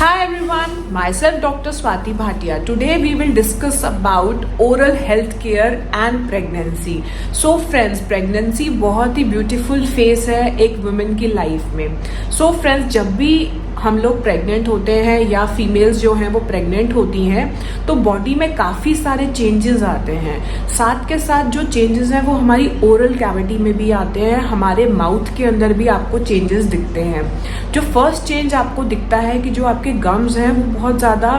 Hi everyone, myself Dr. Swati Bhatia. Today we will discuss about oral health care and pregnancy. So friends, pregnancy बहुत ही beautiful phase है एक women की life में. So friends, जब भी हम लोग प्रेग्नेंट होते हैं या फीमेल्स जो हैं वो प्रेग्नेंट होती हैं तो बॉडी में काफ़ी सारे चेंजेस आते हैं. साथ के साथ जो चेंजेस हैं वो हमारी ओरल कैविटी में भी आते हैं, हमारे माउथ के अंदर भी आपको चेंजेस दिखते हैं. जो फर्स्ट चेंज आपको दिखता है कि जो आपके गम्स हैं वो बहुत ज़्यादा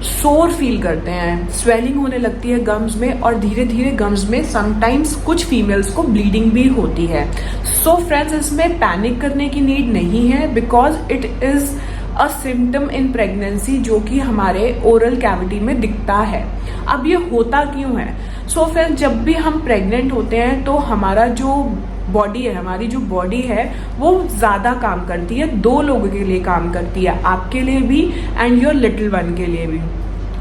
सोर फील करते हैं, स्वेलिंग होने लगती है गम्स में और धीरे धीरे गम्स में समटाइम्स कुछ फीमेल्स को ब्लीडिंग भी होती है. सो फ्रेंड्स, इसमें पैनिक करने की नीड नहीं है because it is a symptom in pregnancy जो कि हमारे ओरल कैविटी में दिखता है. अब ये होता क्यों है? सो फ्रेंड्स, जब भी हम प्रेग्नेंट होते हैं तो हमारा जो बॉडी है, हमारी जो बॉडी है वो ज़्यादा काम करती है, दो लोगों के लिए काम करती है, आपके लिए भी एंड योर लिटिल वन के लिए भी.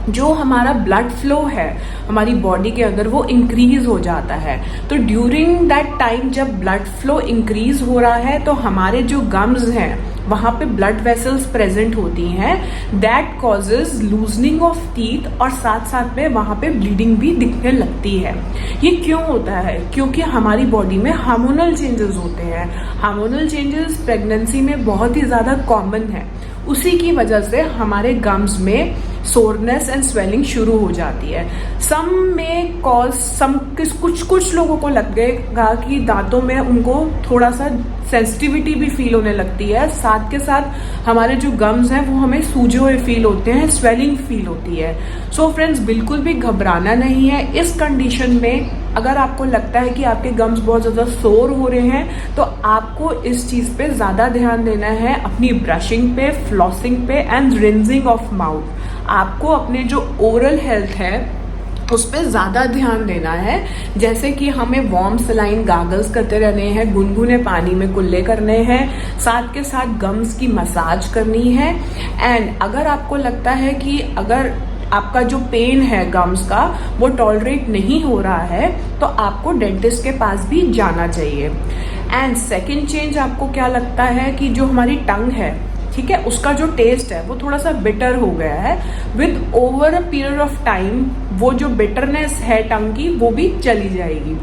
जो हमारा ब्लड फ्लो है हमारी बॉडी के अंदर वो इंक्रीज हो जाता है. तो ड्यूरिंग दैट टाइम जब ब्लड फ्लो इंक्रीज हो रहा है तो हमारे जो गम्स हैं वहाँ पे ब्लड वेसल्स प्रेजेंट होती हैं, that causes loosening of teeth और साथ साथ में वहाँ पे ब्लीडिंग भी दिखने लगती है. ये क्यों होता है? क्योंकि हमारी बॉडी में हार्मोनल चेंजेस होते हैं. हार्मोनल चेंजेस प्रेगनेंसी में बहुत ही ज़्यादा कॉमन है. उसी की वजह से हमारे गम्स में सोरनेस एंड स्वेलिंग शुरू हो जाती है. सम में कॉज कुछ लोगों को लगेगा कि दांतों में उनको थोड़ा सा सेंसिटिविटी भी फील होने लगती है. साथ के साथ हमारे जो गम्स हैं वो हमें सूजे हुए फील होते हैं, स्वेलिंग फील होती है. सो फ्रेंड्स, बिल्कुल भी घबराना नहीं है. इस कंडीशन में अगर आपको लगता है कि आपके गम्स बहुत ज़्यादा सोर हो रहे हैं तो आपको इस चीज़ पे ज़्यादा ध्यान देना है, अपनी ब्रशिंग पे, फ्लॉसिंग पे एंड रिंजिंग ऑफ माउथ. आपको अपने जो ओरल हेल्थ है उस पर ज़्यादा ध्यान देना है. जैसे कि हमें वार्म सलाइन गागल्स करते रहने हैं, गुनगुने पानी में कुल्ले करने हैं, साथ के साथ गम्स की मसाज करनी है. एंड अगर आपको लगता है कि अगर आपका जो पेन है गम्स का वो टॉलरेट नहीं हो रहा है तो आपको डेंटिस्ट के पास भी जाना चाहिए. एंड सेकेंड चेंज आपको क्या लगता है कि जो हमारी टंग है, ठीक है, उसका जो टेस्ट है वो थोड़ा सा बिटर हो गया है. With over a period of time वो जो बिटरनेस है टंग की वो भी चली जाएगी.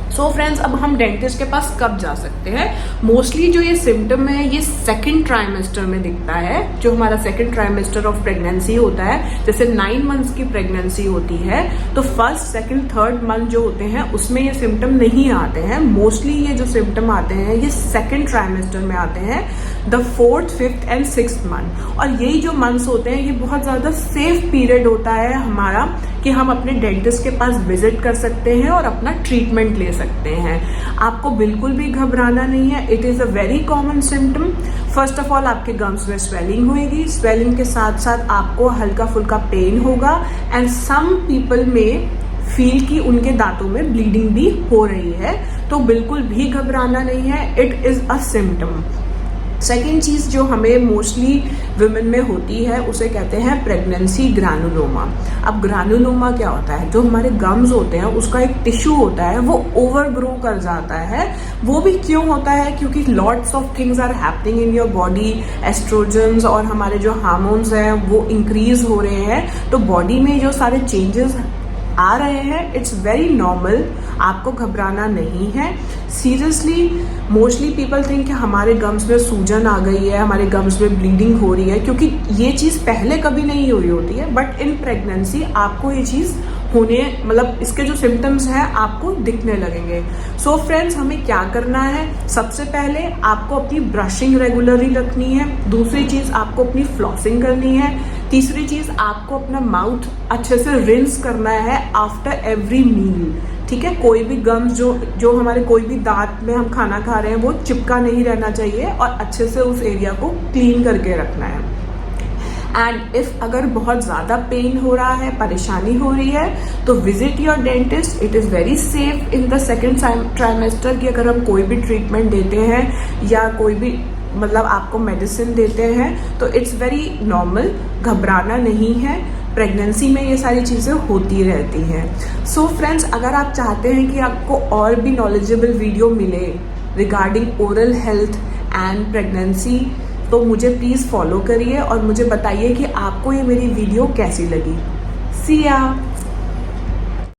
सो फ्रेंड्स, अब हम डेंटिस्ट के पास कब जा सकते हैं? मोस्टली जो ये सिम्टम है ये सेकंड ट्राइमेस्टर में दिखता है. जो हमारा सेकंड ट्राइमेस्टर ऑफ प्रेगनेंसी होता है, जैसे 9 मंथ्स की प्रेगनेंसी होती है तो फर्स्ट, सेकंड, थर्ड मंथ जो होते हैं उसमें ये सिम्टम नहीं आते हैं. मोस्टली ये जो सिम्टम आते हैं ये सेकंड ट्राइमेस्टर में आते हैं, the 4th, 5th and 6th month. और यही जो मंथ्स होते हैं ये बहुत ज़्यादा सेफ पीरियड होता है हमारा कि हम अपने डेंटिस्ट के पास विजिट कर सकते हैं और अपना ट्रीटमेंट ले सकते हैं. आपको बिल्कुल भी घबराना नहीं है. It is a very common symptom. First of all आपके गम्स में स्वेलिंग होएगी, स्वेलिंग के साथ साथ आपको हल्का फुल्का पेन होगा एंड सम पीपल में फील कि उनके दांतों में ब्लीडिंग भी हो रही है. तो बिल्कुल भी घबराना नहीं है. It is a symptom. Second चीज़ जो हमें मोस्टली वुमेन में होती है उसे कहते हैं प्रेगनेंसी ग्रैनुलोमा. अब ग्रैनुलोमा क्या होता है? जो हमारे गम्स होते हैं उसका एक टिश्यू होता है वो ओवर ग्रो कर जाता है. वो भी क्यों होता है? क्योंकि lots of things are happening in your body. Estrogens और हमारे जो हार्मोन्स हैं वो इंक्रीज हो रहे हैं, तो बॉडी में जो सारे चेंजेस आ रहे हैं इट्स वेरी नॉर्मल. आपको घबराना नहीं है. सीरियसली, मोस्टली पीपल थिंक कि हमारे गम्स में सूजन आ गई है, हमारे गम्स में ब्लीडिंग हो रही है, क्योंकि ये चीज़ पहले कभी नहीं हुई होती है. बट इन प्रेगनेंसी आपको ये चीज़ होने, मतलब इसके जो सिम्टम्स हैं आपको दिखने लगेंगे. सो फ्रेंड्स, हमें क्या करना है? सबसे पहले आपको अपनी ब्रशिंग रेगुलरली रखनी है. दूसरी चीज़ आपको अपनी फ्लॉसिंग करनी है. तीसरी चीज़ आपको अपना माउथ अच्छे से रिंस करना है आफ्टर एवरी मील. ठीक है, कोई भी गम्स जो हमारे कोई भी दांत में हम खाना खा रहे हैं वो चिपका नहीं रहना चाहिए और अच्छे से उस एरिया को क्लीन करके रखना है. एंड इफ अगर बहुत ज़्यादा पेन हो रहा है, परेशानी हो रही है, तो visit your dentist. It is very safe in the second trimester कि अगर हम कोई भी ट्रीटमेंट देते हैं या कोई भी मतलब आपको मेडिसिन देते हैं तो इट्स वेरी नॉर्मल. घबराना नहीं है. प्रेगनेंसी में ये सारी चीज़ें होती रहती हैं. सो फ्रेंड्स, अगर आप चाहते हैं कि आपको और भी नॉलेजेबल वीडियो मिले regarding oral health and pregnancy, तो मुझे प्लीज़ फॉलो करिए और मुझे बताइए कि आपको ये मेरी वीडियो कैसी लगी। See ya!